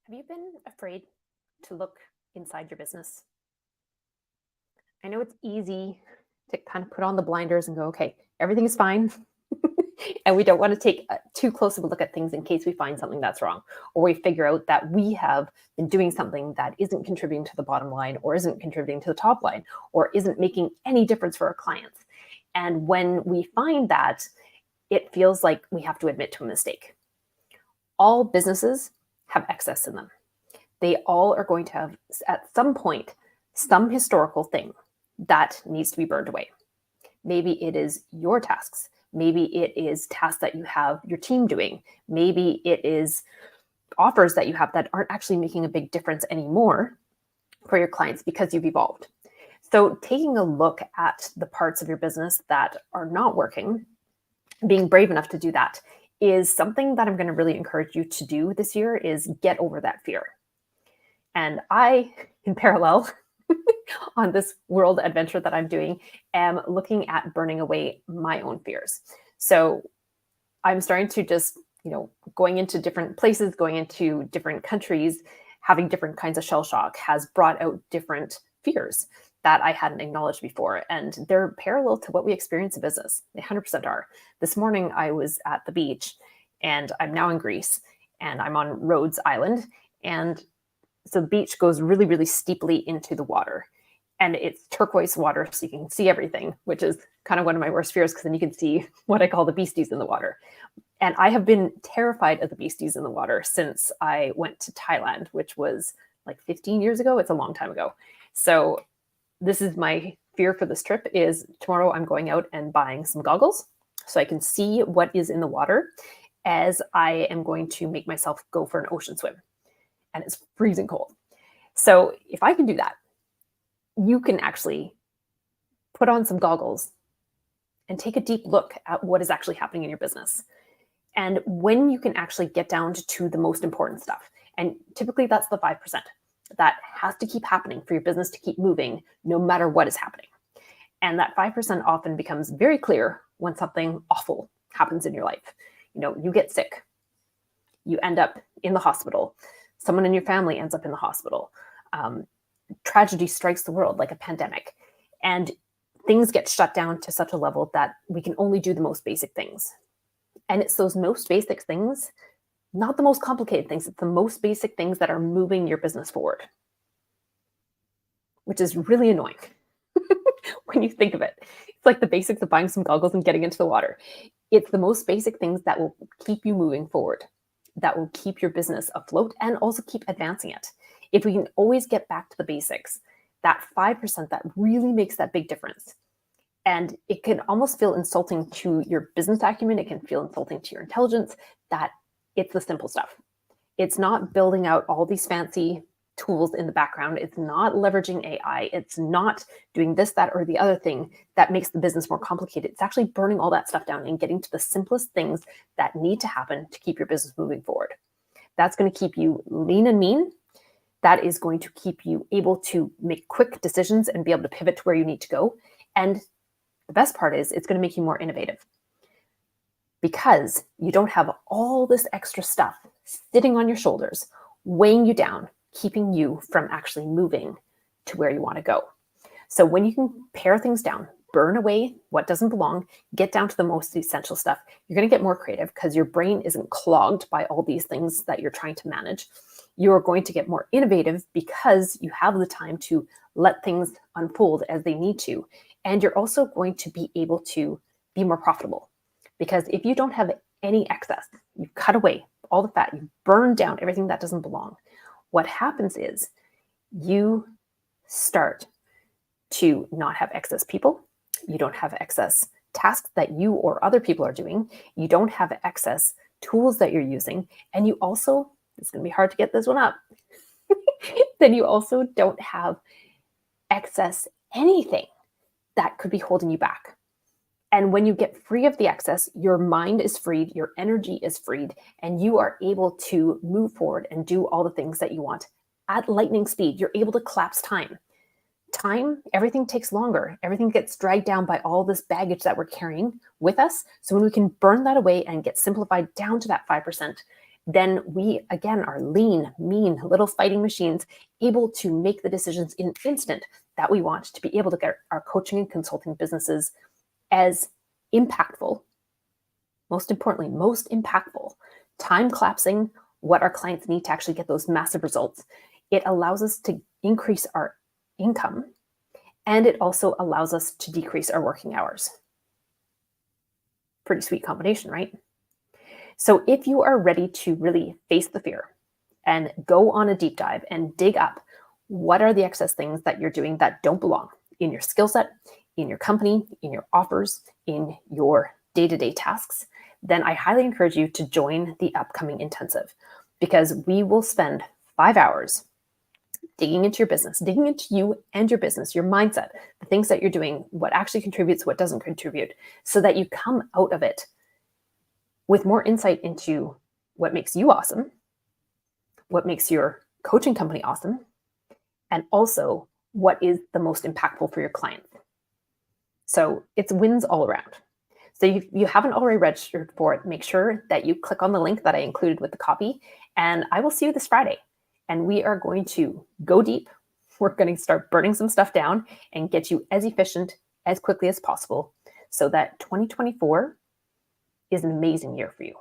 Have you been afraid to look inside your business? I know it's easy to kind of put on the blinders and go, okay, everything is fine. And we don't want to take too close of a look at things in case we find something that's wrong, or we figure out that we have been doing something that isn't contributing to the bottom line, or isn't contributing to the top line, or isn't making any difference for our clients. And when we find that, it feels like we have to admit to a mistake. All businesses have excess in them. They all are going to have, at some point, some historical thing that needs to be burned away. Maybe it is your tasks. Maybe it is tasks that you have your team doing. Maybe it is offers that you have that aren't actually making a big difference anymore for your clients because you've evolved. So taking a look at the parts of your business that are not working, being brave enough to do that is something that I'm going to really encourage you to do this year, is get over that fear. And I, in parallel, on this world adventure that I'm doing, am looking at burning away my own fears. So I'm starting to just, going into different places, going into different countries, having different kinds of shell shock has brought out different fears that I hadn't acknowledged before. And they're parallel to what we experience in business. They 100% are. This morning I was at the beach, and I'm now in Greece, and I'm on Rhodes Island. And so the beach goes really, really steeply into the water, and it's turquoise water, so you can see everything, which is kind of one of my worst fears, because then you can see what I call the beasties in the water. And I have been terrified of the beasties in the water since I went to Thailand, which was like 15 years ago. It's a long time ago. So this is my fear for this trip, is tomorrow I'm going out and buying some goggles so I can see what is in the water, as I am going to make myself go for an ocean swim. And it's freezing cold. So if I can do that, you can actually put on some goggles and take a deep look at what is actually happening in your business. And when you can actually get down to the most important stuff, and typically that's the 5%, that has to keep happening for your business to keep moving no matter what is happening. And that 5% often becomes very clear when something awful happens in your life. You get sick, you end up in the hospital, someone in your family ends up in the hospital. Tragedy strikes the world, like a pandemic, and things get shut down to such a level that we can only do the most basic things. And it's those most basic things, not the most complicated things, it's the most basic things that are moving your business forward, which is really annoying when you think of it. It's like the basics of buying some goggles and getting into the water. It's the most basic things that will keep you moving forward, that will keep your business afloat and also keep advancing it. If we can always get back to the basics, that 5%, that really makes that big difference. And it can almost feel insulting to your business acumen. It can feel insulting to your intelligence that it's the simple stuff. It's not building out all these fancy tools in the background. It's not leveraging AI. It's not doing this, that, or the other thing that makes the business more complicated. It's actually burning all that stuff down and getting to the simplest things that need to happen to keep your business moving forward. That's going to keep you lean and mean. That is going to keep you able to make quick decisions and be able to pivot to where you need to go. And the best part is it's going to make you more innovative, because you don't have all this extra stuff sitting on your shoulders, weighing you down, keeping you from actually moving to where you want to go. So when you can pare things down, burn away what doesn't belong, get down to the most essential stuff, you're going to get more creative, because your brain isn't clogged by all these things that you're trying to manage. You're going to get more innovative because you have the time to let things unfold as they need to. And you're also going to be able to be more profitable, because if you don't have any excess, you cut away all the fat, you burn down everything that doesn't belong. What happens is you start to not have excess people. You don't have excess tasks that you or other people are doing. You don't have excess tools that you're using. And you also, it's going to be hard to get this one up, then you also don't have excess anything that could be holding you back. And when you get free of the excess, your mind is freed, your energy is freed, and you are able to move forward and do all the things that you want at lightning speed. You're able to collapse time. Everything takes longer. Everything gets dragged down by all this baggage that we're carrying with us. So when we can burn that away and get simplified down to that 5%, then we, again, are lean, mean, little fighting machines, able to make the decisions in an instant that we want to be able to get our coaching and consulting businesses as impactful, most importantly, most impactful, time collapsing what our clients need to actually get those massive results. It allows us to increase our income, and it also allows us to decrease our working hours. Pretty sweet combination, right? So if you are ready to really face the fear and go on a deep dive and dig up what are the excess things that you're doing that don't belong in your skill set, in your company, in your offers, in your day-to-day tasks, then I highly encourage you to join the upcoming intensive, because we will spend 5 hours digging into your business, digging into you and your business, your mindset, the things that you're doing, what actually contributes, what doesn't contribute, so that you come out of it with more insight into what makes you awesome, what makes your coaching company awesome, and also what is the most impactful for your clients. So it's wins all around. So if you haven't already registered for it, make sure that you click on the link that I included with the copy, and I will see you this Friday. And we are going to go deep. We're going to start burning some stuff down and get you as efficient as quickly as possible so that 2024 is an amazing year for you.